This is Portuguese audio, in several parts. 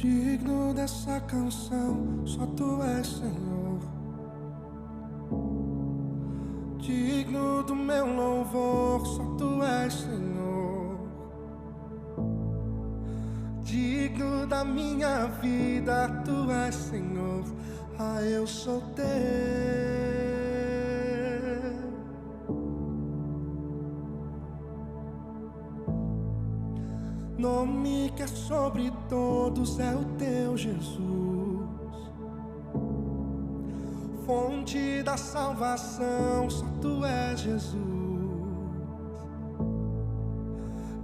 Digno dessa canção, só tu és, Senhor. Digno do meu louvor, só tu és, Senhor. Digno da minha vida, tu és, Senhor. Ah, eu sou teu. Nome que é sobre todos é o teu, Jesus. Fonte da salvação, só tu és, Jesus.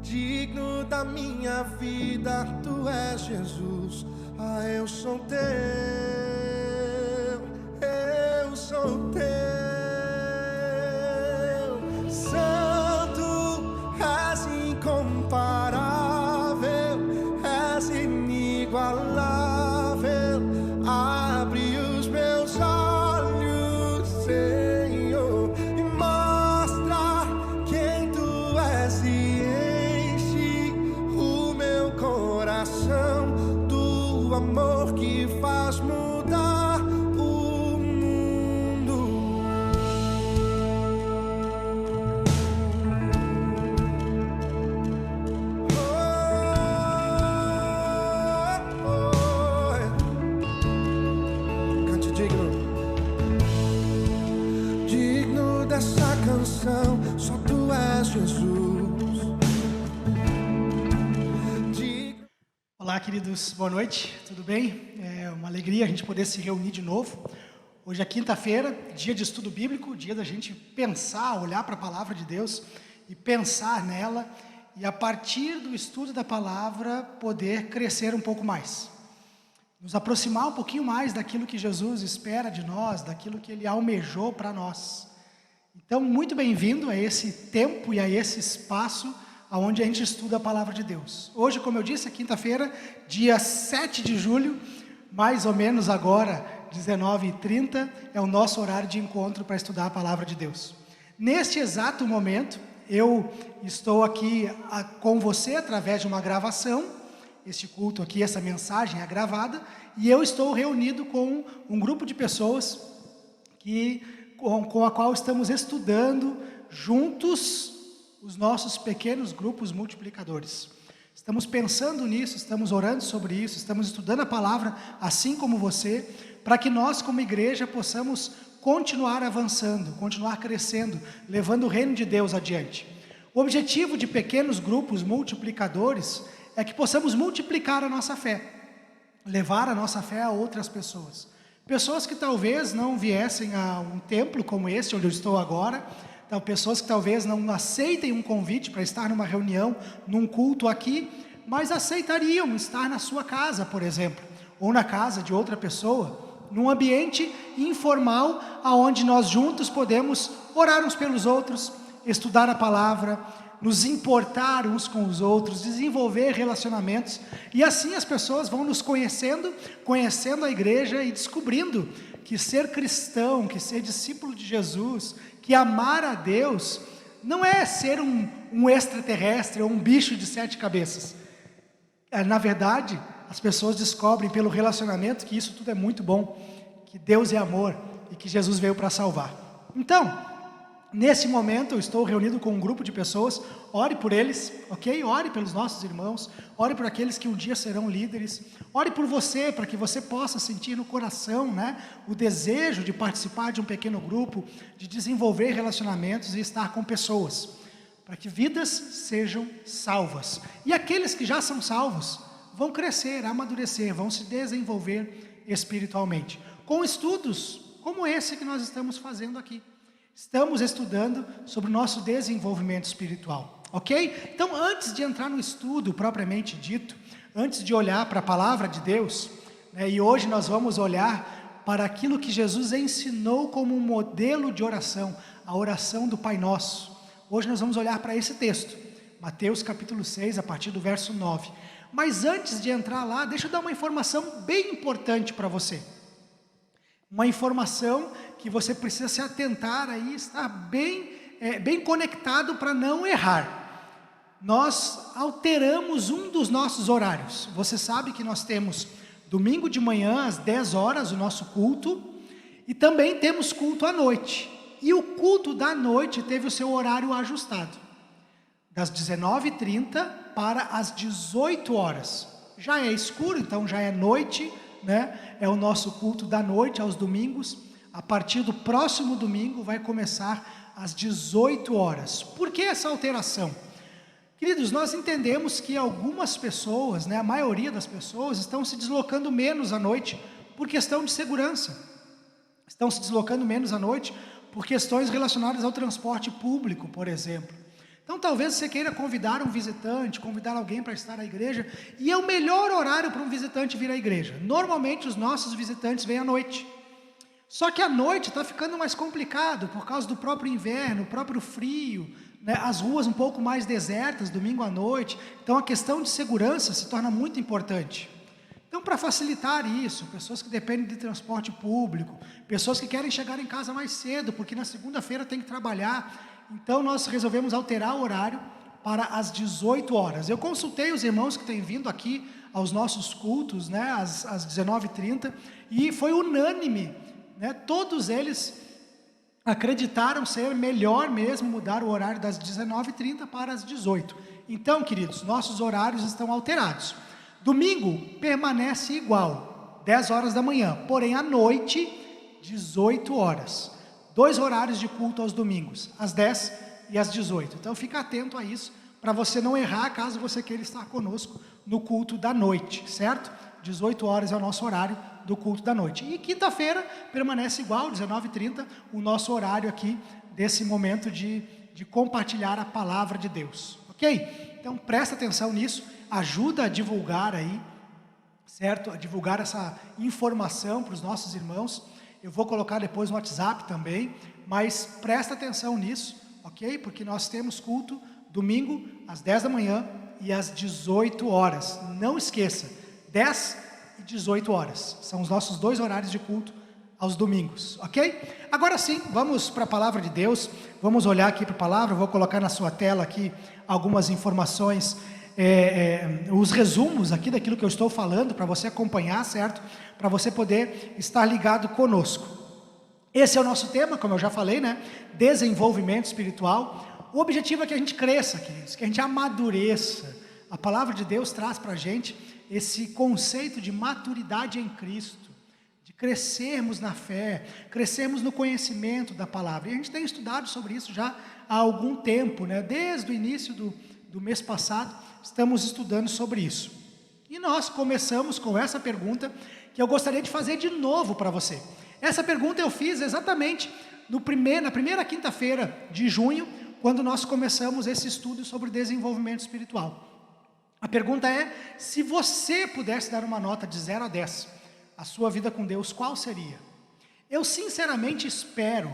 Digno da minha vida, tu és, Jesus. Ah, eu sou teu, eu sou teu. Santo, és incomparável, és inigualável. Abre os meus olhos, Senhor, e mostra quem tu és e enche o meu coração do amor que faz mudar o mundo. Cante digno. Digno dessa canção, só tu és, Jesus. Digno. Olá, queridos, boa noite, tudo bem? É uma alegria a gente poder se reunir de novo. Hoje é quinta-feira, dia de estudo bíblico, dia da gente pensar, olhar para a palavra de Deus e pensar nela, e a partir do estudo da palavra poder crescer um pouco mais, nos aproximar um pouquinho mais daquilo que Jesus espera de nós, daquilo que Ele almejou para nós. Então, muito bem-vindo a esse tempo e a esse espaço onde a gente estuda a palavra de Deus. Hoje, como eu disse, é quinta-feira, dia 7 de julho, mais ou menos agora, 19h30, é o nosso horário de encontro para estudar a palavra de Deus. Neste exato momento, eu estou aqui com você através de uma gravação. Este culto aqui, essa mensagem é gravada, e eu estou reunido com um grupo de pessoas com a qual estamos estudando juntos os nossos pequenos grupos multiplicadores. Estamos pensando nisso, estamos orando sobre isso, estamos estudando a palavra, assim como você, para que nós como igreja possamos continuar avançando, continuar crescendo, levando o reino de Deus adiante. O objetivo de pequenos grupos multiplicadores é que possamos multiplicar a nossa fé, levar a nossa fé a outras pessoas. Pessoas que talvez não viessem a um templo como esse, onde eu estou agora, pessoas que talvez não aceitem um convite para estar numa reunião, num culto aqui, mas aceitariam estar na sua casa, por exemplo, ou na casa de outra pessoa, num ambiente informal, onde nós juntos podemos orar uns pelos outros, estudar a palavra, nos importar uns com os outros, desenvolver relacionamentos, e assim as pessoas vão nos conhecendo a igreja e descobrindo que ser cristão, que ser discípulo de Jesus, que amar a Deus, não é ser um extraterrestre ou um bicho de 7 cabeças. Na verdade, as pessoas descobrem pelo relacionamento que isso tudo é muito bom, que Deus é amor e que Jesus veio para salvar. Então, nesse momento eu estou reunido com um grupo de pessoas. Ore por eles, ok? Ore pelos nossos irmãos, ore por aqueles que um dia serão líderes, ore por você, para que você possa sentir no coração, o desejo de participar de um pequeno grupo, de desenvolver relacionamentos e estar com pessoas, para que vidas sejam salvas. E aqueles que já são salvos vão crescer, amadurecer, vão se desenvolver espiritualmente, com estudos como esse que nós estamos fazendo aqui. Estamos estudando sobre o nosso desenvolvimento espiritual, ok? Então, antes de entrar no estudo propriamente dito, antes de olhar para a palavra de Deus, e hoje nós vamos olhar para aquilo que Jesus ensinou como um modelo de oração, a oração do Pai Nosso. Hoje nós vamos olhar para esse texto, Mateus capítulo 6, a partir do verso 9. Mas antes de entrar lá, deixa eu dar uma informação bem importante para você. Uma informação que você precisa se atentar aí, estar bem conectado para não errar. nós alteramos um dos nossos horários. Você sabe que nós temos domingo de manhã às 10 horas o nosso culto, e também temos culto à noite. E o culto da noite teve o seu horário ajustado, das 19h30 para as 18 horas. Já é escuro, então já é noite, né? É o nosso culto da noite aos domingos. A partir do próximo domingo vai começar às 18 horas. Por que essa alteração? Queridos, nós entendemos que algumas pessoas, né, a maioria das pessoas, estão se deslocando menos à noite por questão de segurança. Estão se deslocando menos à noite por questões relacionadas ao transporte público, por exemplo. Então talvez você queira convidar um visitante, convidar alguém para estar na igreja, e é o melhor horário para um visitante vir à igreja. Normalmente os nossos visitantes vêm à noite. Só que à noite está ficando mais complicado por causa do próprio inverno, o próprio frio, né? As ruas um pouco mais desertas, domingo à noite. Então a questão de segurança se torna muito importante. Então, para facilitar isso, pessoas que dependem de transporte público, pessoas que querem chegar em casa mais cedo, porque na segunda-feira tem que trabalhar, então nós resolvemos alterar o horário para as 18 horas. Eu consultei os irmãos que têm vindo aqui aos nossos cultos, né, às 19h30, e foi unânime, né, todos eles acreditaram ser melhor mesmo mudar o horário das 19h30 para as 18h. Então, queridos, nossos horários estão alterados. Domingo permanece igual, 10 horas da manhã, porém à noite, 18 horas. 2 horários de culto aos domingos, às 10 e às 18. Então fica atento a isso, para você não errar caso você queira estar conosco no culto da noite, certo? 18 horas é o nosso horário do culto da noite. E quinta-feira permanece igual, 19h30, o nosso horário aqui, desse momento de compartilhar a palavra de Deus, ok? Então presta atenção nisso, ajuda a divulgar aí, certo? A divulgar essa informação para os nossos irmãos. Eu vou colocar depois no WhatsApp também, mas presta atenção nisso, ok? Porque nós temos culto domingo às 10 da manhã e às 18 horas. Não esqueça, 10 e 18 horas. São os nossos 2 horários de culto aos domingos, ok? Agora sim, vamos para a palavra de Deus. Vamos olhar aqui para a palavra. Eu vou colocar na sua tela aqui algumas informações, os resumos aqui daquilo que eu estou falando, para você acompanhar, certo? Para você poder estar ligado conosco. Esse é o nosso tema, como eu já falei, né? Desenvolvimento espiritual. O objetivo é que a gente cresça, queridos, que a gente amadureça. A palavra de Deus traz para a gente esse conceito de maturidade em Cristo, de crescermos na fé, crescermos no conhecimento da palavra. E a gente tem estudado sobre isso já há algum tempo, né? Desde o início do mês passado, estamos estudando sobre isso. E nós começamos com essa pergunta que eu gostaria de fazer de novo para você. Essa pergunta eu fiz exatamente na primeira quinta-feira de junho, quando nós começamos esse estudo sobre desenvolvimento espiritual. A pergunta é: se você pudesse dar uma nota de 0 a 10, a sua vida com Deus, qual seria? Eu sinceramente espero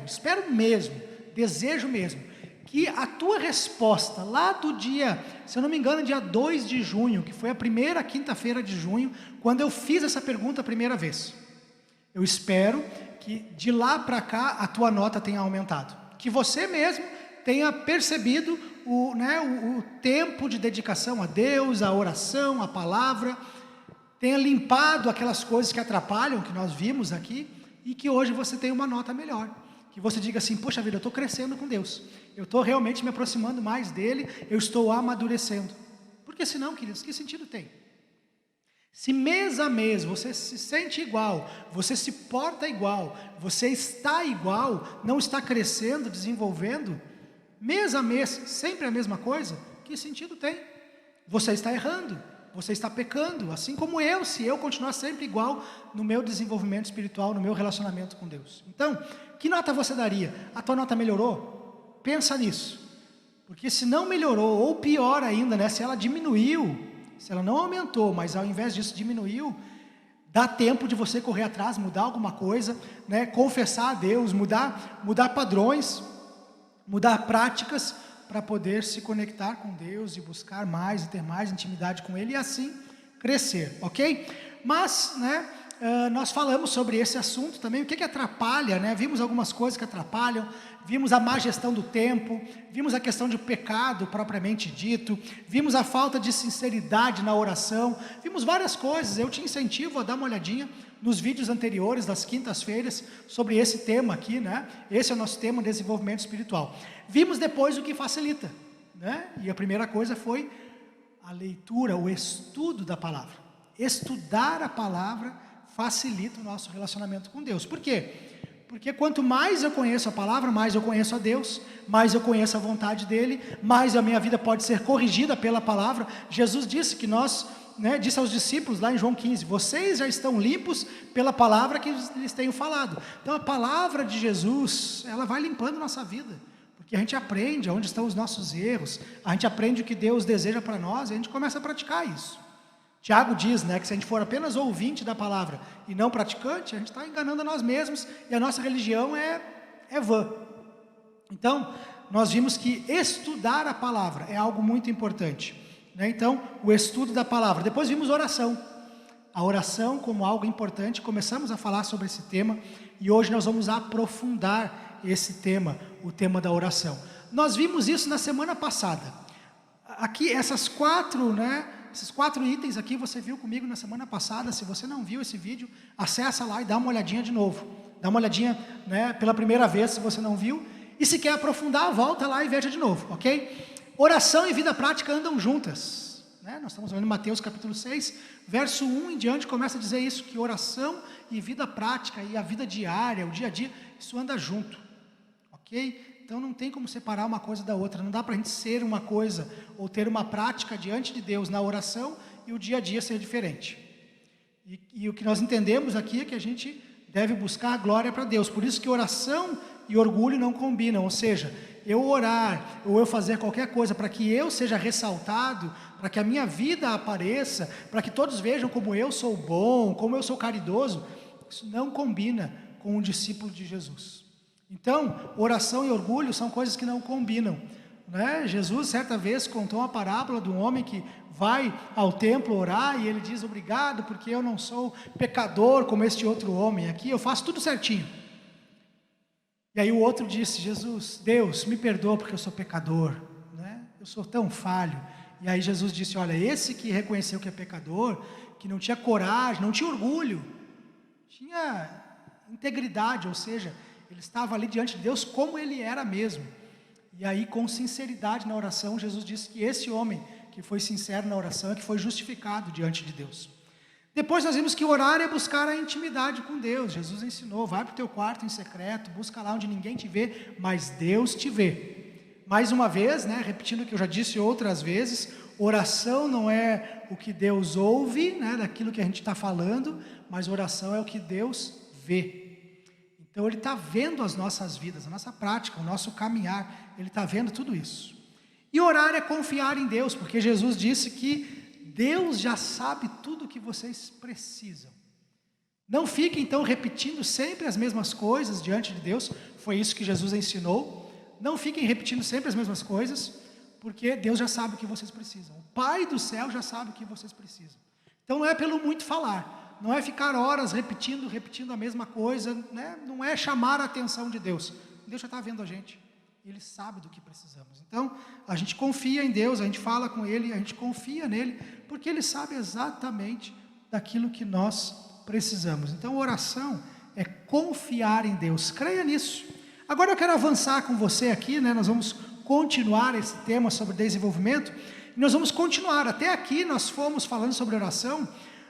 mesmo, desejo mesmo, que a tua resposta lá do dia, se eu não me engano, dia 2 de junho, que foi a primeira quinta-feira de junho, quando eu fiz essa pergunta a primeira vez, eu espero que de lá para cá a tua nota tenha aumentado, que você mesmo tenha percebido o tempo de dedicação a Deus, a oração, a palavra, tenha limpado aquelas coisas que atrapalham, que nós vimos aqui, e que hoje você tenha uma nota melhor. Que você diga assim: poxa vida, eu estou crescendo com Deus, eu estou realmente me aproximando mais dEle, eu estou amadurecendo. Porque senão, queridos, que sentido tem? Se mês a mês você se sente igual, você se porta igual, você está igual, não está crescendo, desenvolvendo, mês a mês, sempre a mesma coisa, que sentido tem? Você está errando, você está pecando, assim como eu, se eu continuar sempre igual no meu desenvolvimento espiritual, no meu relacionamento com Deus. Então, que nota você daria? A tua nota melhorou? Pensa nisso, porque se não melhorou, ou pior ainda, né, se ela diminuiu, se ela não aumentou, mas ao invés disso diminuiu, dá tempo de você correr atrás, mudar alguma coisa, né, confessar a Deus, mudar padrões, mudar práticas, para poder se conectar com Deus e buscar mais e ter mais intimidade com Ele e assim crescer, ok? Mas, né, nós falamos sobre esse assunto também, o que atrapalha, né? Vimos algumas coisas que atrapalham, vimos a má gestão do tempo, vimos a questão de pecado propriamente dito, vimos a falta de sinceridade na oração, vimos várias coisas. Eu te incentivo a dar uma olhadinha nos vídeos anteriores, das quintas-feiras, sobre esse tema aqui, né? Esse é o nosso tema, desenvolvimento espiritual. Vimos depois o que facilita, né? E a primeira coisa foi a leitura, o estudo da palavra. Estudar a palavra facilita o nosso relacionamento com Deus. Por quê? Porque quanto mais eu conheço a palavra, mais eu conheço a Deus, mais eu conheço a vontade dEle, mais a minha vida pode ser corrigida pela palavra. Jesus disse que disse aos discípulos lá em João 15, vocês já estão limpos pela palavra que lhes tenho falado. Então a palavra de Jesus, ela vai limpando nossa vida, porque a gente aprende onde estão os nossos erros, a gente aprende o que Deus deseja para nós, e a gente começa a praticar isso. Tiago diz, né, que se a gente for apenas ouvinte da palavra e não praticante, a gente está enganando a nós mesmos e a nossa religião é vã. Então, nós vimos que estudar a palavra é algo muito importante, né? Então, o estudo da palavra. Depois vimos oração. A oração como algo importante, começamos a falar sobre esse tema e hoje nós vamos aprofundar esse tema, o tema da oração. Nós vimos isso na semana passada. Aqui, esses quatro itens aqui você viu comigo na semana passada. Se você não viu esse vídeo, acessa lá e dá uma olhadinha de novo. Dá uma olhadinha, né, pela primeira vez, se você não viu. E se quer aprofundar, volta lá e veja de novo, ok? Oração e vida prática andam juntas, né? Nós estamos vendo Mateus capítulo 6, verso 1 em diante, começa a dizer isso, que oração e vida prática e a vida diária, o dia a dia, isso anda junto, ok? Então não tem como separar uma coisa da outra, não dá para a gente ser uma coisa ou ter uma prática diante de Deus na oração e o dia a dia ser diferente. E o que nós entendemos aqui é que a gente deve buscar a glória para Deus, por isso que oração e orgulho não combinam, ou seja, eu orar ou eu fazer qualquer coisa para que eu seja ressaltado, para que a minha vida apareça, para que todos vejam como eu sou bom, como eu sou caridoso, isso não combina com um discípulo de Jesus. Então, oração e orgulho são coisas que não combinam, né? Jesus certa vez contou uma parábola de um homem que vai ao templo orar e ele diz, obrigado porque eu não sou pecador como este outro homem aqui, eu faço tudo certinho. E aí o outro disse, Deus, me perdoa porque eu sou pecador, né? Eu sou tão falho. E aí Jesus disse, olha, esse que reconheceu que é pecador, que não tinha coragem, não tinha orgulho, tinha integridade, ou seja, ele estava ali diante de Deus como ele era mesmo. E aí com sinceridade na oração, Jesus disse que esse homem que foi sincero na oração é que foi justificado diante de Deus. Depois nós vimos que orar é buscar a intimidade com Deus. Jesus ensinou, vai para o teu quarto em secreto, busca lá onde ninguém te vê, mas Deus te vê. Mais uma vez, né, repetindo o que eu já disse outras vezes, oração não é o que Deus ouve, né, daquilo que a gente está falando, mas oração é o que Deus vê. Então Ele está vendo as nossas vidas, a nossa prática, o nosso caminhar, Ele está vendo tudo isso. E orar é confiar em Deus, porque Jesus disse que Deus já sabe tudo o que vocês precisam. Não fiquem então repetindo sempre as mesmas coisas diante de Deus, foi isso que Jesus ensinou. Não fiquem repetindo sempre as mesmas coisas, porque Deus já sabe o que vocês precisam. O Pai do céu já sabe o que vocês precisam. Então não é pelo muito falar, não é ficar horas repetindo a mesma coisa, né? Não é chamar a atenção de Deus. Deus já está vendo a gente, Ele sabe do que precisamos. Então, a gente confia em Deus, a gente fala com Ele, a gente confia nele, porque Ele sabe exatamente daquilo que nós precisamos. Então, oração é confiar em Deus, creia nisso. Agora eu quero avançar com você aqui, né? Nós vamos continuar esse tema sobre desenvolvimento, e nós vamos continuar. Até aqui nós fomos falando sobre oração.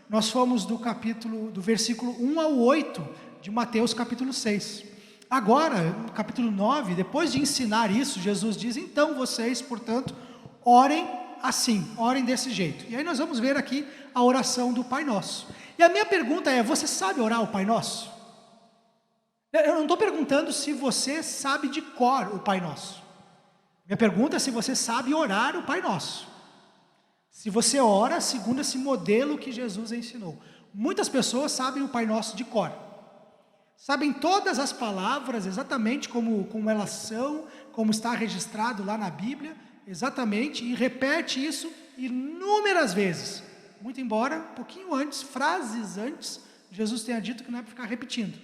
Nós fomos do versículo 1 ao 8 de Mateus capítulo 6. Agora, no capítulo 9, depois de ensinar isso, Jesus diz, então vocês, portanto, orem assim, orem desse jeito. E aí nós vamos ver aqui a oração do Pai Nosso. E a minha pergunta é, você sabe orar o Pai Nosso? Eu não estou perguntando se você sabe de cor o Pai Nosso. Minha pergunta é se você sabe orar o Pai Nosso. Se você ora segundo esse modelo que Jesus ensinou. Muitas pessoas sabem o Pai Nosso de cor. Sabem todas as palavras exatamente como elas são, como está registrado lá na Bíblia, exatamente, e repete isso inúmeras vezes. Muito embora, um pouquinho antes, frases antes, Jesus tenha dito que não é para ficar repetindo.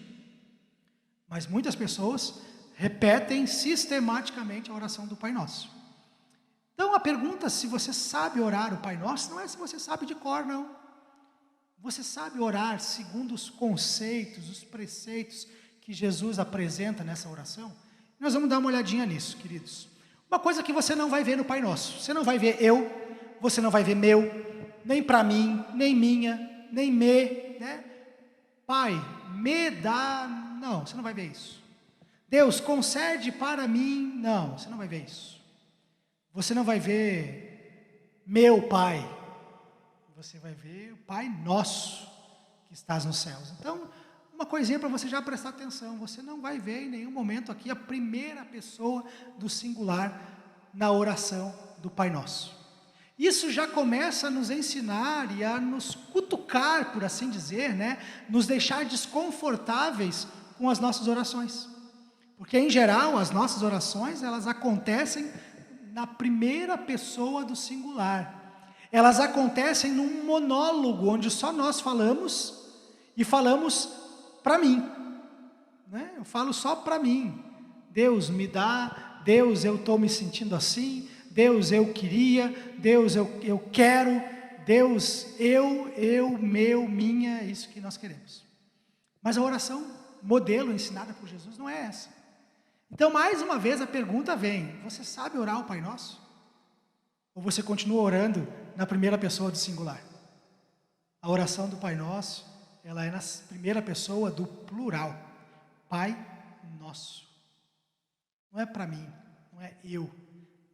Mas muitas pessoas repetem sistematicamente a oração do Pai Nosso. Então a pergunta se você sabe orar o Pai Nosso não é se você sabe de cor, não. Você sabe orar segundo os conceitos, os preceitos que Jesus apresenta nessa oração? Nós vamos dar uma olhadinha nisso, queridos. Uma coisa que você não vai ver no Pai Nosso. Você não vai ver eu, você não vai ver meu, nem para mim, nem minha, nem me, né? Pai, me dá, não, você não vai ver isso. Deus, concede para mim, não, você não vai ver isso. Você não vai ver meu Pai, você vai ver o Pai Nosso que estás nos céus. Então, uma coisinha para você já prestar atenção, você não vai ver em nenhum momento aqui a primeira pessoa do singular na oração do Pai Nosso. Isso já começa a nos ensinar e a nos cutucar, por assim dizer, né? Nos deixar desconfortáveis com as nossas orações. Porque, em geral, as nossas orações, elas acontecem na primeira pessoa do singular. Elas acontecem num monólogo, onde só nós falamos, e falamos para mim. Né? Eu falo só para mim. Deus me dá, Deus, eu estou me sentindo assim, Deus, eu queria, Deus, eu quero, Deus, eu, meu, minha, é isso que nós queremos. Mas a oração modelo ensinada por Jesus não é essa. Então, mais uma vez, a pergunta vem: você sabe orar o Pai Nosso? Ou você continua orando na primeira pessoa do singular? A oração do Pai Nosso, ela é na primeira pessoa do plural. Pai Nosso. Não é para mim, não é eu,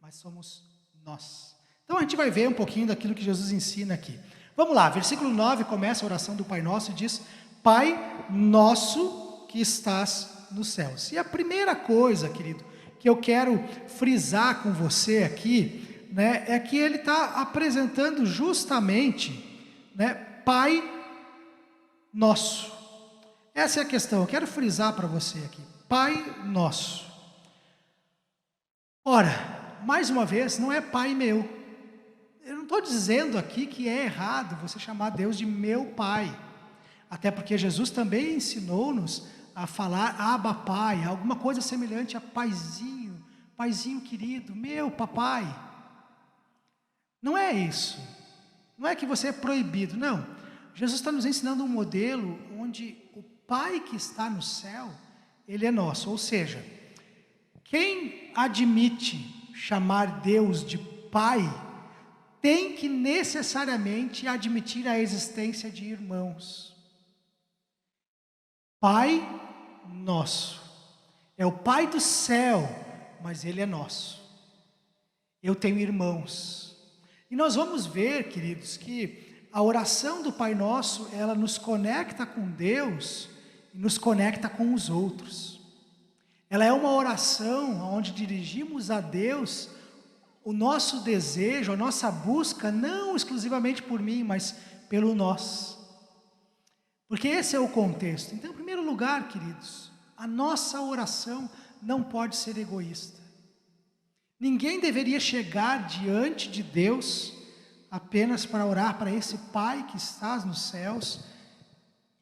mas somos nós. Então, a gente vai ver um pouquinho daquilo que Jesus ensina aqui. Vamos lá, versículo 9 começa a oração do Pai Nosso e diz: Pai Nosso que estás nos céus. E a primeira coisa, querido, que eu quero frisar com você aqui, né, é que ele está apresentando justamente, né, Pai Nosso. Essa é a questão, eu quero frisar para você aqui, Pai Nosso. Ora, mais uma vez, não é Pai meu. Eu não estou dizendo aqui que é errado você chamar Deus de meu Pai, até porque Jesus também ensinou-nos a falar Abba Pai, alguma coisa semelhante a paizinho, paizinho querido, meu papai. Não é isso, não é que você é proibido, não. Jesus está nos ensinando um modelo onde o Pai que está no céu, Ele é nosso, ou seja, quem admite chamar Deus de Pai, tem que necessariamente admitir a existência de irmãos. Pai nosso, é o Pai do céu, mas Ele é nosso. Eu tenho irmãos. E nós vamos ver, queridos, que a oração do Pai Nosso, ela nos conecta com Deus e nos conecta com os outros. Ela é uma oração onde dirigimos a Deus o nosso desejo, a nossa busca, não exclusivamente por mim, mas pelo nós. Porque esse é o contexto. Então, em primeiro lugar, queridos, a nossa oração não pode ser egoísta. Ninguém deveria chegar diante de Deus apenas para orar para esse Pai que estás nos céus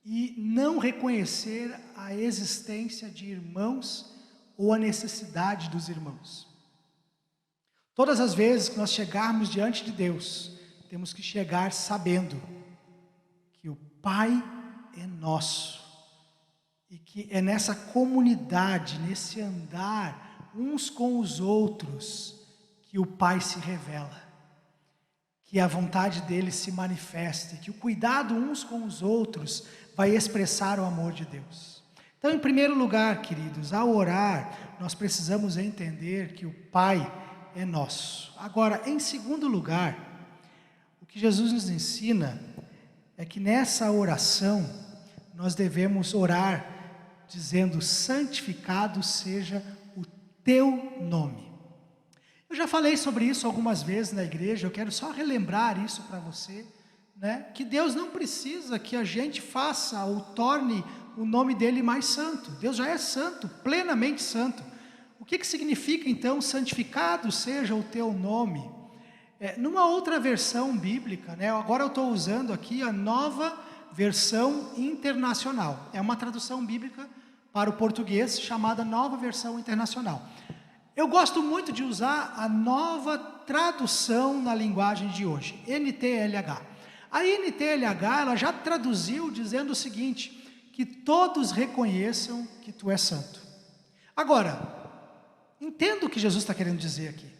e não reconhecer a existência de irmãos ou a necessidade dos irmãos. Todas as vezes que nós chegarmos diante de Deus, temos que chegar sabendo que o Pai é nosso e que é nessa comunidade, nesse andar uns com os outros que o Pai se revela, que a vontade dele se manifesta, que o cuidado uns com os outros vai expressar o amor de Deus. Então, em primeiro lugar, queridos, ao orar, nós precisamos entender que o Pai é nosso. Agora, em segundo lugar, o que Jesus nos ensina é que nessa oração nós devemos orar dizendo: santificado seja o teu nome. Eu já falei sobre isso algumas vezes na igreja, eu quero só relembrar isso para você, né? Que Deus não precisa que a gente faça ou torne o nome dele mais santo. Deus já é santo, plenamente santo. O que significa então santificado seja o teu nome? Numa outra versão bíblica, né? Agora eu estou usando aqui a Nova Versão Internacional. É uma tradução bíblica para o português chamada Nova Versão Internacional. Eu gosto muito de usar a nova tradução na linguagem de hoje, NTLH. A NTLH ela já traduziu dizendo o seguinte, que todos reconheçam que tu és santo. Agora, entenda o que Jesus está querendo dizer aqui.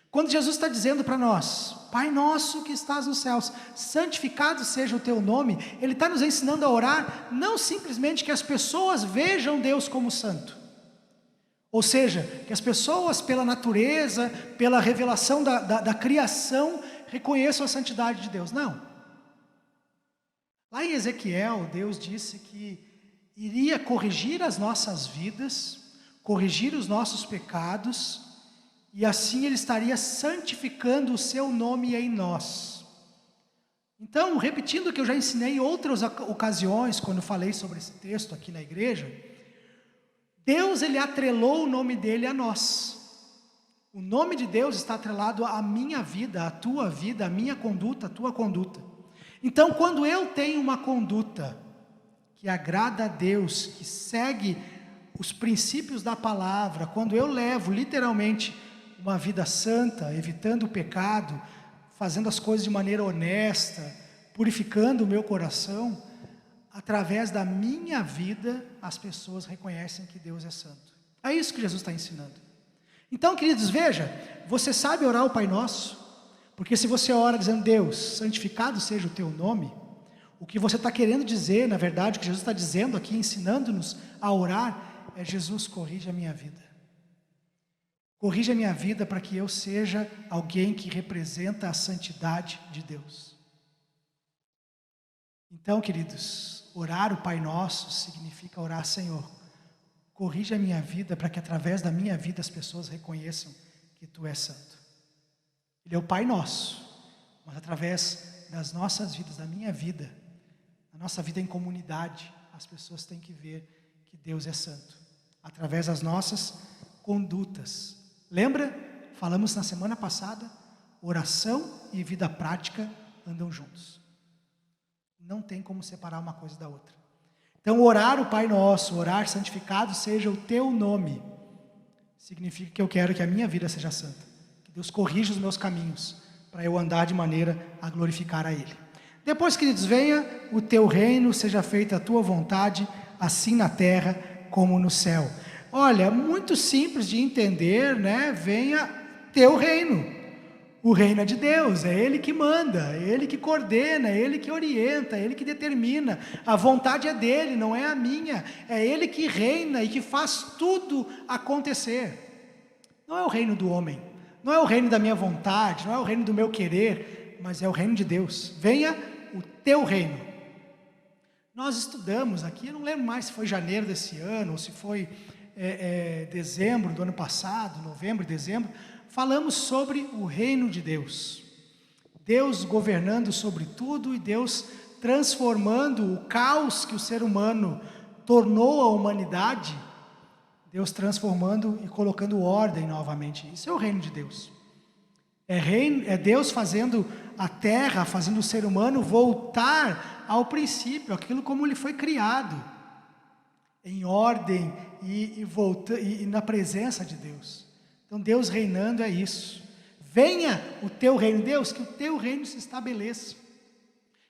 Quando Jesus está dizendo para nós, Pai nosso que estás nos céus, santificado seja o teu nome, Ele está nos ensinando a orar, não simplesmente que as pessoas vejam Deus como santo. Ou seja, que as pessoas pela natureza, pela revelação da criação, reconheçam a santidade de Deus. Não. Lá em Ezequiel, Deus disse que iria corrigir as nossas vidas, corrigir os nossos pecados, e assim Ele estaria santificando o seu nome em nós. Então, repetindo o que eu já ensinei em outras ocasiões, quando falei sobre esse texto aqui na igreja, Deus, Ele atrelou o nome dEle a nós. O nome de Deus está atrelado à minha vida, à tua vida, à minha conduta, à tua conduta. Então, quando eu tenho uma conduta que agrada a Deus, que segue os princípios da palavra, quando eu levo literalmente uma vida santa, evitando o pecado, fazendo as coisas de maneira honesta, purificando o meu coração, através da minha vida, as pessoas reconhecem que Deus é santo. É isso que Jesus está ensinando. Então, queridos, veja, você sabe orar o Pai Nosso? Porque se você ora dizendo, Deus, santificado seja o teu nome, o que você está querendo dizer, na verdade, o que Jesus está dizendo aqui, ensinando-nos a orar, é Jesus, corrige a minha vida. Corrige a minha vida para que eu seja alguém que representa a santidade de Deus. Então, queridos, orar o Pai Nosso significa orar, Senhor, corrige a minha vida para que através da minha vida as pessoas reconheçam que Tu és santo. Ele é o Pai Nosso, mas através das nossas vidas, da minha vida, da nossa vida em comunidade, as pessoas têm que ver que Deus é santo, através das nossas condutas. Lembra? Falamos na semana passada, oração e vida prática andam juntos. Não tem como separar uma coisa da outra. Então, orar o Pai Nosso, orar santificado seja o teu nome, significa que eu quero que a minha vida seja santa, que Deus corrija os meus caminhos, para eu andar de maneira a glorificar a Ele. Depois, queridos, venha o teu reino, seja feita a tua vontade, assim na terra como no céu. Olha, muito simples de entender, né? Venha teu reino. O reino é de Deus, é Ele que manda, é Ele que coordena, é Ele que orienta, é Ele que determina. A vontade é dEle, não é a minha. É Ele que reina e que faz tudo acontecer. Não é o reino do homem, não é o reino da minha vontade, não é o reino do meu querer, mas é o reino de Deus. Venha o teu reino. Nós estudamos aqui, eu não lembro mais se foi janeiro desse ano, ou se foi dezembro do ano passado, novembro e dezembro, falamos sobre o reino de Deus. Deus governando sobre tudo e Deus transformando o caos que o ser humano tornou a humanidade, Deus transformando e colocando ordem novamente. Isso é o reino de Deus. É Deus fazendo a terra, fazendo o ser humano voltar ao princípio, aquilo como ele foi criado, em ordem e na presença de Deus. Então Deus reinando é isso. Venha o teu reino, Deus, que o teu reino se estabeleça.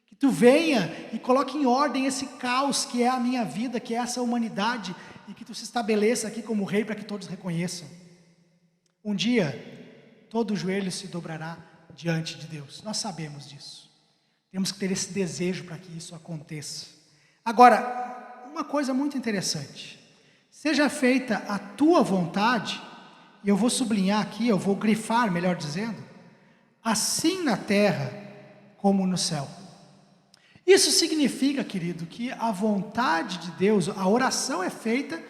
Que tu venha e coloque em ordem esse caos que é a minha vida, que é essa humanidade, e que tu se estabeleça aqui como rei para que todos reconheçam. Um dia, todo joelho se dobrará diante de Deus. Nós sabemos disso. Temos que ter esse desejo para que isso aconteça. Agora, uma coisa muito interessante. Seja feita a tua vontade, e eu vou sublinhar aqui, eu vou grifar, melhor dizendo, assim na terra como no céu. Isso significa, querido, que a vontade de Deus, a oração é feita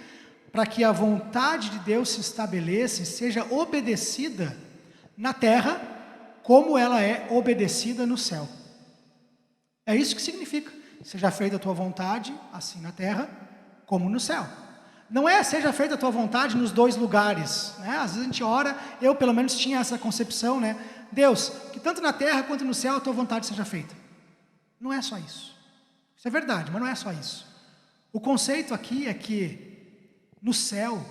para que a vontade de Deus se estabeleça e seja obedecida na terra, como ela é obedecida no céu. É isso que significa. Seja feita a tua vontade, assim na terra, como no céu. Não é seja feita a tua vontade nos dois lugares, né? Às vezes a gente ora, eu pelo menos tinha essa concepção, né? Deus, que tanto na terra quanto no céu a tua vontade seja feita. Não é só isso. Isso é verdade, mas não é só isso. O conceito aqui é que no céu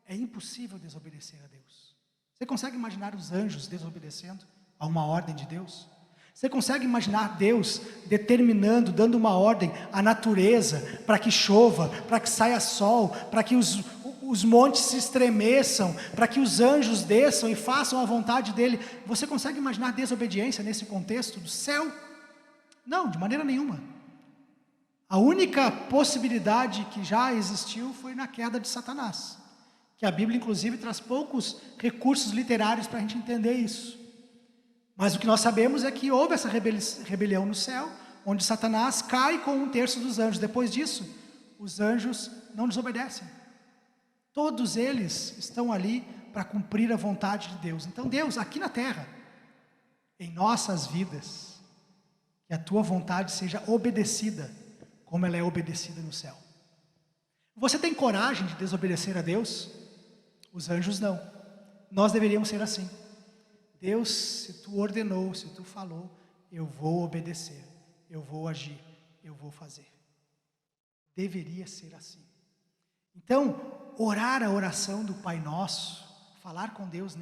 é impossível desobedecer a Deus. Você consegue imaginar os anjos desobedecendo a uma ordem de Deus? Você consegue imaginar Deus determinando, dando uma ordem à natureza para que chova, para que saia sol, para que os montes se estremeçam, para que os anjos desçam e façam a vontade dele? Você consegue imaginar desobediência nesse contexto do céu? Não, de maneira nenhuma. A única possibilidade que já existiu foi na queda de Satanás, que a Bíblia inclusive traz poucos recursos literários para a gente entender isso. Mas o que nós sabemos é que houve essa rebelião no céu, onde Satanás cai com 1/3 dos anjos. Depois disso, os anjos não desobedecem. Todos eles estão ali para cumprir a vontade de Deus. Então Deus, aqui na terra, em nossas vidas, que a tua vontade seja obedecida, como ela é obedecida no céu. Você tem coragem de desobedecer a Deus? Os anjos não. Nós deveríamos ser assim. Deus, se tu ordenou, se tu falou, eu vou obedecer, eu vou agir, eu vou fazer. Deveria ser assim. Então, orar a oração do Pai Nosso, falar com Deus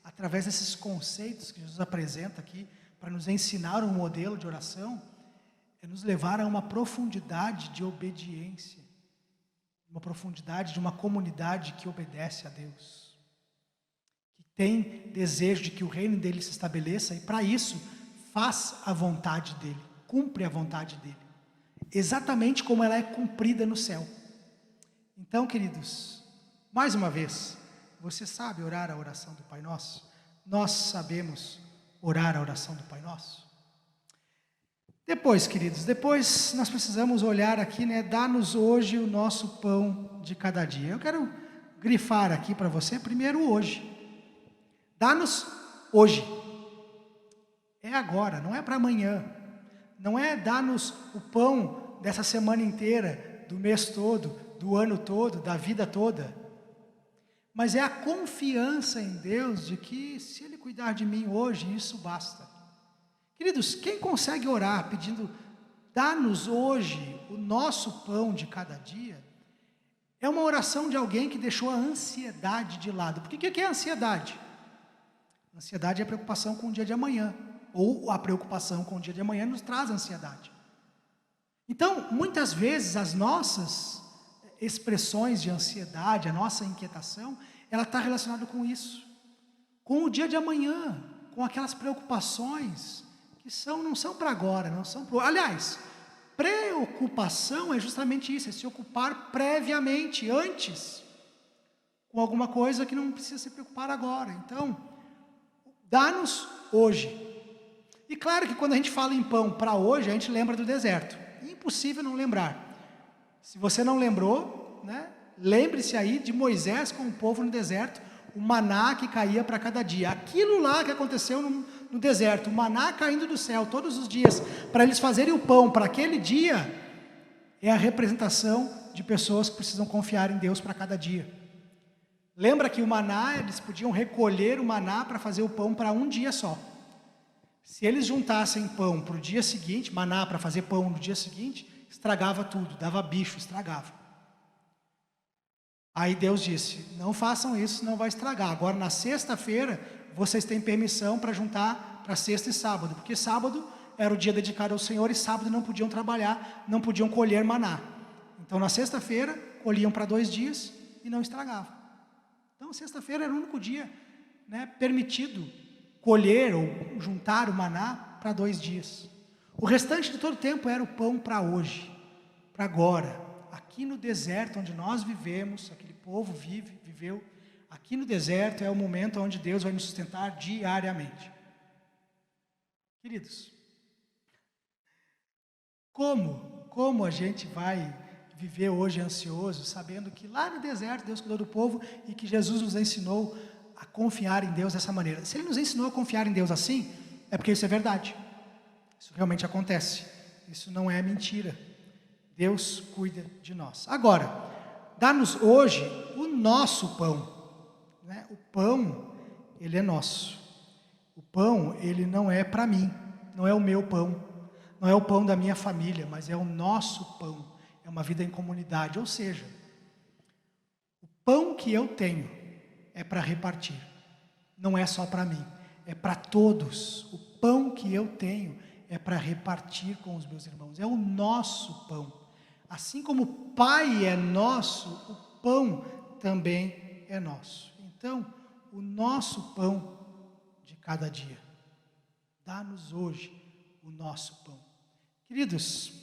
através desses conceitos que Jesus apresenta aqui, para nos ensinar um modelo de oração, é nos levar a uma profundidade de obediência, uma profundidade de uma comunidade que obedece a Deus, tem desejo de que o reino dele se estabeleça, e para isso faz a vontade dele, cumpre a vontade dele, exatamente como ela é cumprida no céu. Então, queridos, mais uma vez, você sabe orar a oração do Pai Nosso? Nós sabemos orar a oração do Pai Nosso? Depois, queridos, nós precisamos olhar aqui, dá-nos hoje o nosso pão de cada dia. Eu quero grifar aqui para você, primeiro hoje. Dá-nos hoje, é agora, não é para amanhã, não é dá-nos o pão dessa semana inteira, do mês todo, do ano todo, da vida toda, mas é a confiança em Deus de que se Ele cuidar de mim hoje, isso basta. Queridos, quem consegue orar pedindo, dá-nos hoje o nosso pão de cada dia, é uma oração de alguém que deixou a ansiedade de lado. Porque o que é ansiedade? Ansiedade é a preocupação com o dia de amanhã, ou a preocupação com o dia de amanhã nos traz ansiedade. Então, muitas vezes as nossas expressões de ansiedade, a nossa inquietação, ela está relacionada com isso, com o dia de amanhã, com aquelas preocupações que não são para agora, não são para... Aliás, preocupação é justamente isso, é se ocupar previamente, antes, com alguma coisa que não precisa se preocupar agora. Então, dá-nos hoje. E claro que quando a gente fala em pão para hoje, a gente lembra do deserto. É impossível não lembrar. Se você não lembrou, lembre-se aí de Moisés com o povo no deserto, o maná que caía para cada dia. Aquilo lá que aconteceu no deserto, o maná caindo do céu todos os dias, para eles fazerem o pão para aquele dia, é a representação de pessoas que precisam confiar em Deus para cada dia. Lembra que o maná, eles podiam recolher o maná para fazer o pão para um dia só. Se eles juntassem pão para o dia seguinte, maná para fazer pão no dia seguinte, estragava tudo, dava bicho, estragava. Aí Deus disse, não façam isso, não vai estragar. Agora na sexta-feira, vocês têm permissão para juntar para sexta e sábado, porque sábado era o dia dedicado ao Senhor e sábado não podiam trabalhar, não podiam colher maná. Então na sexta-feira, colhiam para 2 dias e não estragava. Então, sexta-feira era o único dia permitido colher ou juntar o maná para 2 dias. O restante de todo o tempo era o pão para hoje, para agora. Aqui no deserto onde nós vivemos, aquele povo viveu, aqui no deserto é o momento onde Deus vai nos sustentar diariamente. Queridos, como a gente vai viver hoje ansioso, sabendo que lá no deserto Deus cuidou do povo e que Jesus nos ensinou a confiar em Deus dessa maneira? Se Ele nos ensinou a confiar em Deus assim, é porque isso é verdade. Isso realmente acontece. Isso não é mentira. Deus cuida de nós. Agora, dá-nos hoje o nosso pão. O pão, ele é nosso. O pão, ele não é para mim, não é o meu pão. não é o pão da minha família, mas é o nosso pão, é uma vida em comunidade. Ou seja, o pão que eu tenho é para repartir, não é só para mim, é para todos. O pão que eu tenho é para repartir com os meus irmãos, é o nosso pão. Assim como o Pai é nosso, o pão também é nosso. Então, o nosso pão de cada dia, dá-nos hoje o nosso pão. Queridos,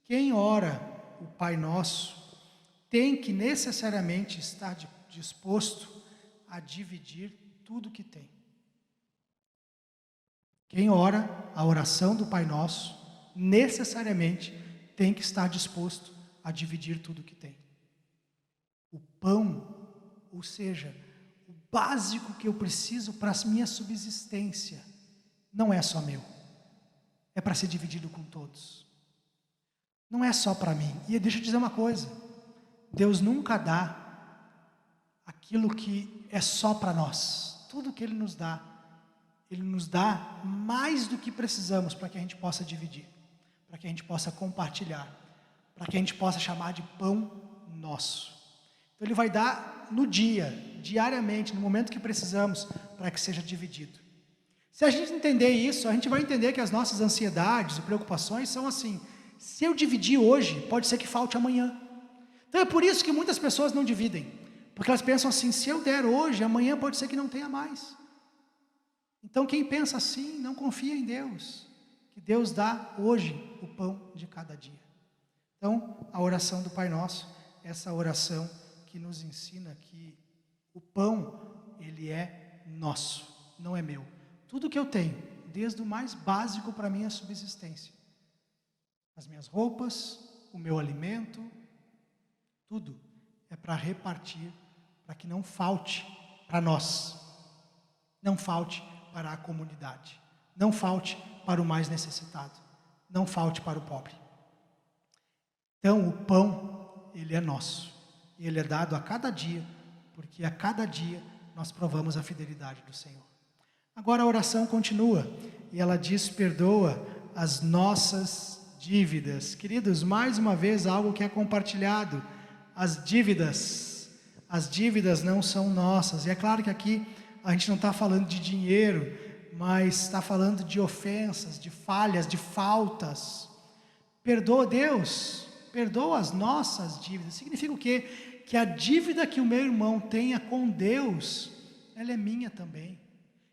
quem ora o Pai Nosso tem que necessariamente estar disposto a dividir tudo que tem. Quem ora a oração do Pai Nosso necessariamente tem que estar disposto a dividir tudo que tem. O pão, ou seja, o básico que eu preciso para a minha subsistência, não é só meu, é para ser dividido com todos. Não é só para mim. E deixa eu dizer uma coisa, Deus nunca dá aquilo que é só para nós. Tudo que Ele nos dá mais do que precisamos para que a gente possa dividir, para que a gente possa compartilhar, para que a gente possa chamar de pão nosso. Então Ele vai dar no dia, diariamente, no momento que precisamos, para que seja dividido. Se a gente entender isso, a gente vai entender que as nossas ansiedades e preocupações são assim: se eu dividir hoje, pode ser que falte amanhã. Então é por isso que muitas pessoas não dividem, porque elas pensam assim: se eu der hoje, amanhã pode ser que não tenha mais. Então quem pensa assim não confia em Deus, que Deus dá hoje o pão de cada dia. Então a oração do Pai Nosso, essa oração que nos ensina que o pão, ele é nosso, não é meu. Tudo que eu tenho, desde o mais básico para a minha subsistência, as minhas roupas, o meu alimento, tudo é para repartir, para que não falte para nós, não falte para a comunidade, não falte para o mais necessitado, não falte para o pobre. Então o pão, ele é nosso, ele é dado a cada dia, porque a cada dia nós provamos a fidelidade do Senhor. Agora a oração continua, e ela diz: perdoa as nossas dívidas. Queridos, mais uma vez algo que é compartilhado, as dívidas não são nossas. E é claro que aqui a gente não está falando de dinheiro, mas está falando de ofensas, de falhas, de faltas. Perdoa, Deus, perdoa as nossas dívidas. Significa o quê? Que a dívida que o meu irmão tenha com Deus, ela é minha também.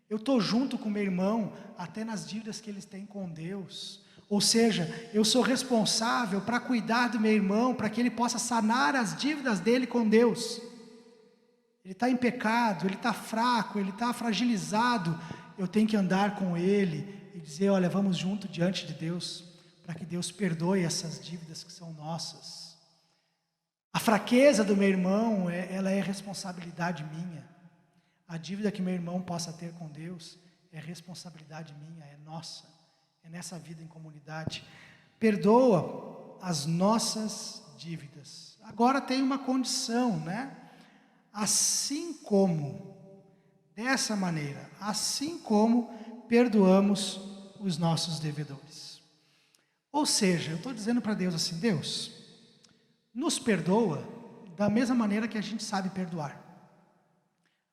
Eu estou junto com o meu irmão até nas dívidas que eles têm com Deus. Ou seja, eu sou responsável para cuidar do meu irmão, para que ele possa sanar as dívidas dele com Deus. Ele está em pecado, ele está fraco, ele está fragilizado. Eu tenho que andar com ele e dizer: olha, vamos junto diante de Deus, para que Deus perdoe essas dívidas que são nossas. A fraqueza do meu irmão, ela é responsabilidade minha. A dívida que meu irmão possa ter com Deus é responsabilidade minha, é nossa. É nessa vida em comunidade. Perdoa as nossas dívidas. Agora tem uma condição, né? Assim como, dessa maneira, assim como perdoamos os nossos devedores. Ou seja, eu estou dizendo para Deus assim: Deus, nos perdoa da mesma maneira que a gente sabe perdoar.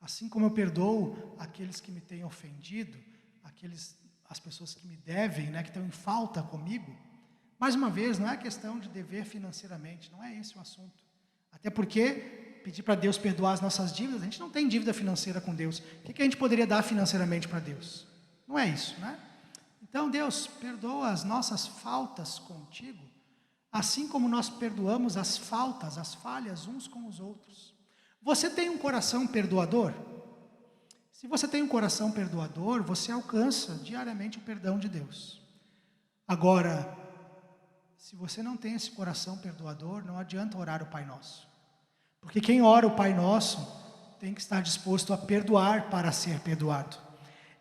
Assim como eu perdoo aqueles que me têm ofendido, as pessoas que me devem, né, que estão em falta comigo. Mais uma vez, não é questão de dever financeiramente, não é esse o assunto. Até porque pedir para Deus perdoar as nossas dívidas, a gente não tem dívida financeira com Deus. O que a gente poderia dar financeiramente para Deus? Não é isso, né? Então, Deus, perdoa as nossas faltas contigo, assim como nós perdoamos as faltas, as falhas uns com os outros. Você tem um coração perdoador? Se você tem um coração perdoador, você alcança diariamente o perdão de Deus. Agora, se você não tem esse coração perdoador, não adianta orar o Pai Nosso. Porque quem ora o Pai Nosso tem que estar disposto a perdoar para ser perdoado.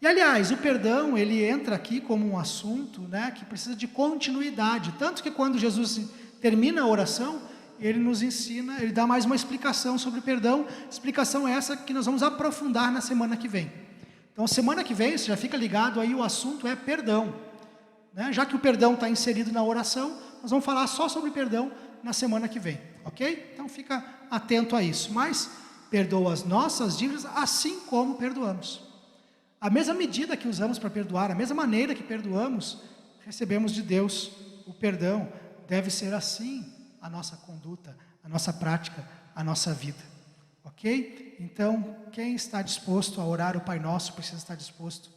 E aliás, o perdão, ele entra aqui como um assunto, né, que precisa de continuidade. Tanto que quando Jesus termina a oração, ele nos ensina, ele dá mais uma explicação sobre perdão, explicação essa que nós vamos aprofundar na semana que vem. Então, semana que vem, você já fica ligado aí, o assunto é perdão. né? Já que o perdão está inserido na oração, nós vamos falar só sobre perdão na semana que vem, ok? Então fica atento a isso. Mas perdoa as nossas dívidas assim como perdoamos. A mesma medida que usamos para perdoar, a mesma maneira que perdoamos, recebemos de Deus o perdão. Deve ser assim a nossa conduta, a nossa prática, a nossa vida, ok? Então, quem está disposto a orar o Pai Nosso precisa estar disposto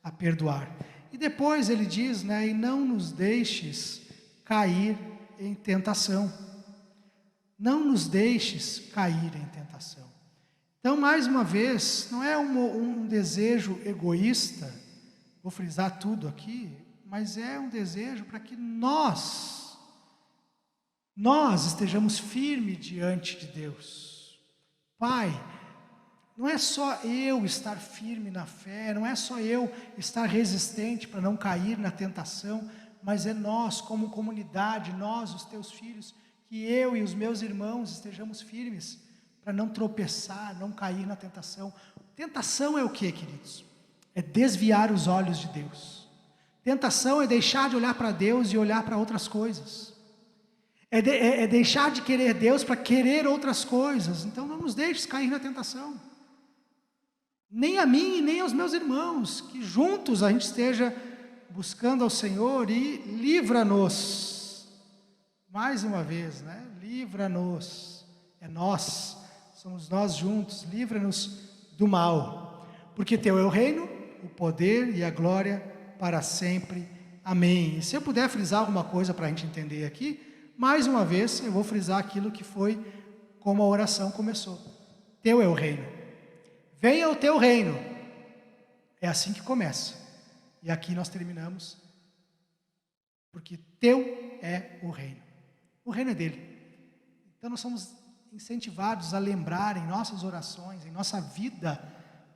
a perdoar. E depois ele diz, né, e não nos deixes cair em tentação. Não nos deixes cair em tentação. Então, mais uma vez, não é um desejo egoísta, vou frisar tudo aqui, mas é um desejo para que nós estejamos firmes diante de Deus. Pai, não é só eu estar firme na fé, não é só eu estar resistente para não cair na tentação, mas é nós como comunidade, nós, os teus filhos, que eu e os meus irmãos estejamos firmes para não tropeçar, não cair na tentação. Tentação é o que, queridos? É desviar os olhos de Deus. Tentação é deixar de olhar para Deus e olhar para outras coisas. É deixar de querer Deus para querer outras coisas. Então não nos deixes cair na tentação. Nem a mim, nem aos meus irmãos, que juntos a gente esteja buscando ao Senhor e livra-nos. Mais uma vez, né? Livra-nos. É nós, somos nós juntos. Livra-nos do mal. Porque teu é o reino, o poder e a glória para sempre. Amém. E se eu puder frisar alguma coisa para a gente entender aqui, mais uma vez eu vou frisar aquilo que foi como a oração começou. Teu é o reino. Venha o teu reino. É assim que começa. E aqui nós terminamos. Porque teu é o reino. O reino é dele. Então nós somos incentivados a lembrar em nossas orações, em nossa vida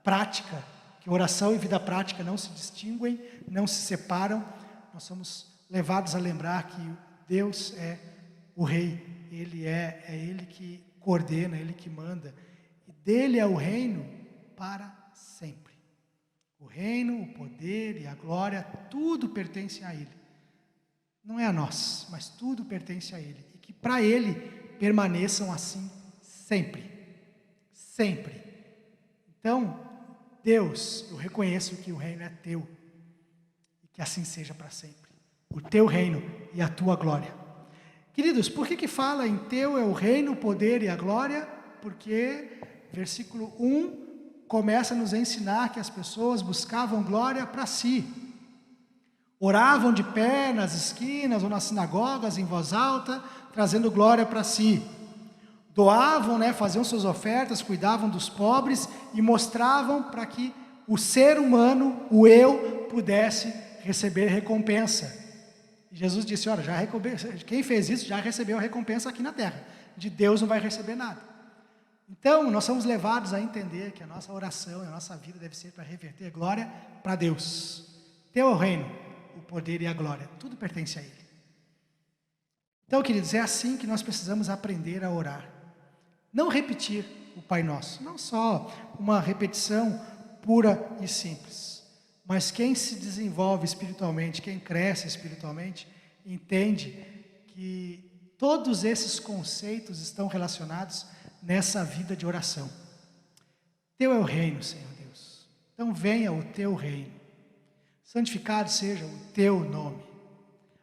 prática, que oração e vida prática não se distinguem, não se separam. Nós somos levados a lembrar que Deus é o Rei. Ele é Ele que coordena, Ele que manda. E dele é o reino para sempre. O reino, o poder e a glória, tudo pertence a Ele. Não é a nós, mas tudo pertence a Ele. E que para Ele permaneçam assim sempre. Sempre. Então, Deus, eu reconheço que o reino é teu. E que assim seja para sempre. O teu reino e a tua glória. Queridos, por que fala em teu é o reino, o poder e a glória? Porque versículo 1 começa a nos ensinar que as pessoas buscavam glória para si. Oravam de pé nas esquinas ou nas sinagogas em voz alta, trazendo glória para si. Doavam, faziam suas ofertas, cuidavam dos pobres e mostravam para que o ser humano, o eu, pudesse receber recompensa. E Jesus disse, olha, quem fez isso já recebeu a recompensa aqui na terra. De Deus não vai receber nada. Então, nós somos levados a entender que a nossa oração e a nossa vida deve ser para reverter glória para Deus. Teu é o reino, o poder e a glória, tudo pertence a Ele. Então, queridos, é assim que nós precisamos aprender a orar. Não repetir o Pai Nosso, não só uma repetição pura e simples, mas quem se desenvolve espiritualmente, quem cresce espiritualmente, entende que todos esses conceitos estão relacionados nessa vida de oração. Teu é o reino, Senhor Deus. Então venha o teu reino. Santificado seja o teu nome.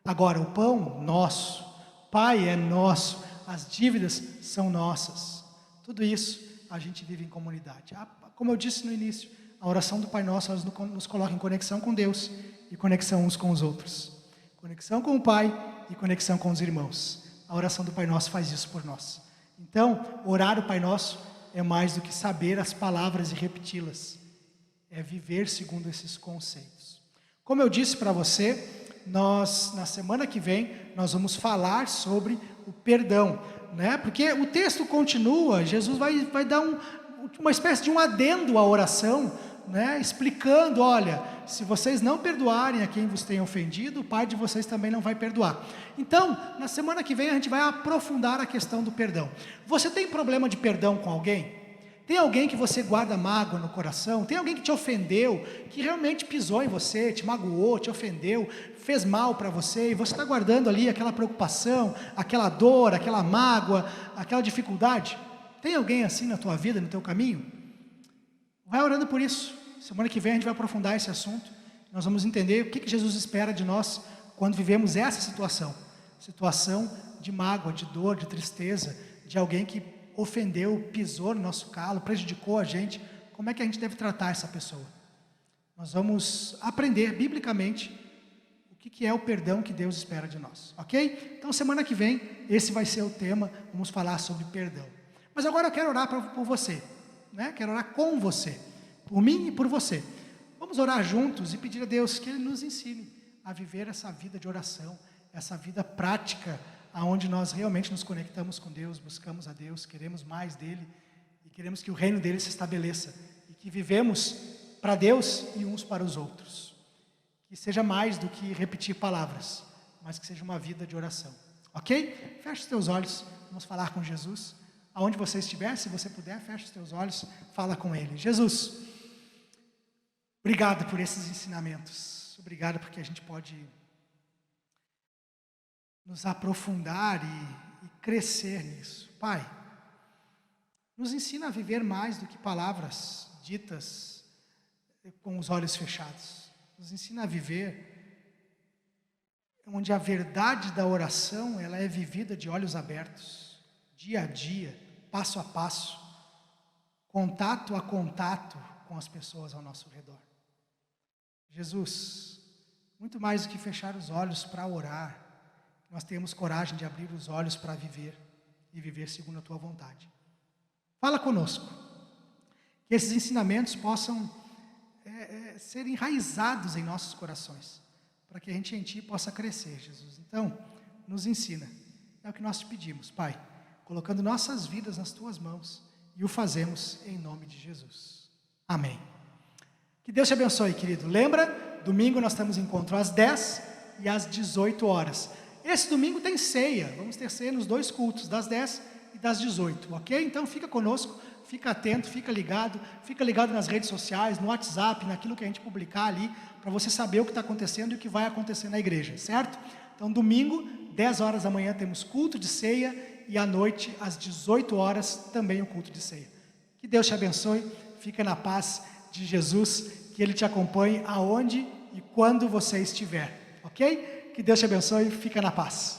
Agora, o pão nosso, Pai é nosso, as dívidas são nossas. Tudo isso a gente vive em comunidade. Como eu disse no início, a oração do Pai Nosso nos coloca em conexão com Deus e conexão uns com os outros. Conexão com o Pai e conexão com os irmãos. A oração do Pai Nosso faz isso por nós. Então, orar o Pai Nosso é mais do que saber as palavras e repeti-las. É viver segundo esses conceitos. Como eu disse para você, nós, na semana que vem, nós vamos falar sobre o perdão, Porque o texto continua, Jesus vai dar uma espécie de um adendo à oração, explicando, olha, se vocês não perdoarem a quem vos tem ofendido, o Pai de vocês também não vai perdoar. Então, na semana que vem a gente vai aprofundar a questão do perdão. Você tem problema de perdão com alguém? Tem alguém que você guarda mágoa no coração? Tem alguém que te ofendeu, que realmente pisou em você, te magoou, te ofendeu, fez mal para você, e você está guardando ali aquela preocupação, aquela dor, aquela mágoa, aquela dificuldade? Tem alguém assim na tua vida, no teu caminho? Vai orando por isso. Semana que vem a gente vai aprofundar esse assunto. Nós vamos entender o que Jesus espera de nós quando vivemos essa situação de mágoa, de dor, de tristeza, de alguém que ofendeu, pisou no nosso calo, prejudicou a gente. Como é que a gente deve tratar essa pessoa? Nós vamos aprender biblicamente o que é o perdão que Deus espera de nós, ok? Então semana que vem esse vai ser o tema, vamos falar sobre perdão. Mas agora eu quero orar por você, né? Quero orar com você, por mim e por você. Vamos orar juntos e pedir a Deus que Ele nos ensine a viver essa vida de oração, essa vida prática, aonde nós realmente nos conectamos com Deus, buscamos a Deus, queremos mais dEle e queremos que o reino dEle se estabeleça e que vivemos para Deus e uns para os outros. Que seja mais do que repetir palavras, mas que seja uma vida de oração, ok? Feche os teus olhos, vamos falar com Jesus. Aonde você estiver, se você puder, feche os teus olhos, fala com Ele. Jesus, obrigado por esses ensinamentos, obrigado porque a gente pode nos aprofundar e crescer nisso. Pai, nos ensina a viver mais do que palavras ditas com os olhos fechados. Nos ensina a viver onde a verdade da oração ela é vivida de olhos abertos, dia a dia, passo a passo, contato a contato com as pessoas ao nosso redor. Jesus, muito mais do que fechar os olhos para orar, nós temos coragem de abrir os olhos para viver e viver segundo a Tua vontade. Fala conosco, que esses ensinamentos possam ser enraizados em nossos corações, para que a gente em Ti possa crescer, Jesus. Então, nos ensina, é o que nós te pedimos, Pai, colocando nossas vidas nas Tuas mãos, e o fazemos em nome de Jesus. Amém. Que Deus te abençoe, querido. Lembra, domingo nós temos encontro às 10 e às 18 horas. Esse domingo tem ceia, vamos ter ceia nos 2 cultos, das 10 e das 18, ok? Então fica conosco, fica atento, fica ligado nas redes sociais, no WhatsApp, naquilo que a gente publicar ali, para você saber o que está acontecendo e o que vai acontecer na igreja, certo? Então domingo, 10 horas da manhã temos culto de ceia e à noite, às 18 horas, também o culto de ceia. Que Deus te abençoe, fica na paz de Jesus, que Ele te acompanhe aonde e quando você estiver, ok? Que Deus te abençoe, fica na paz.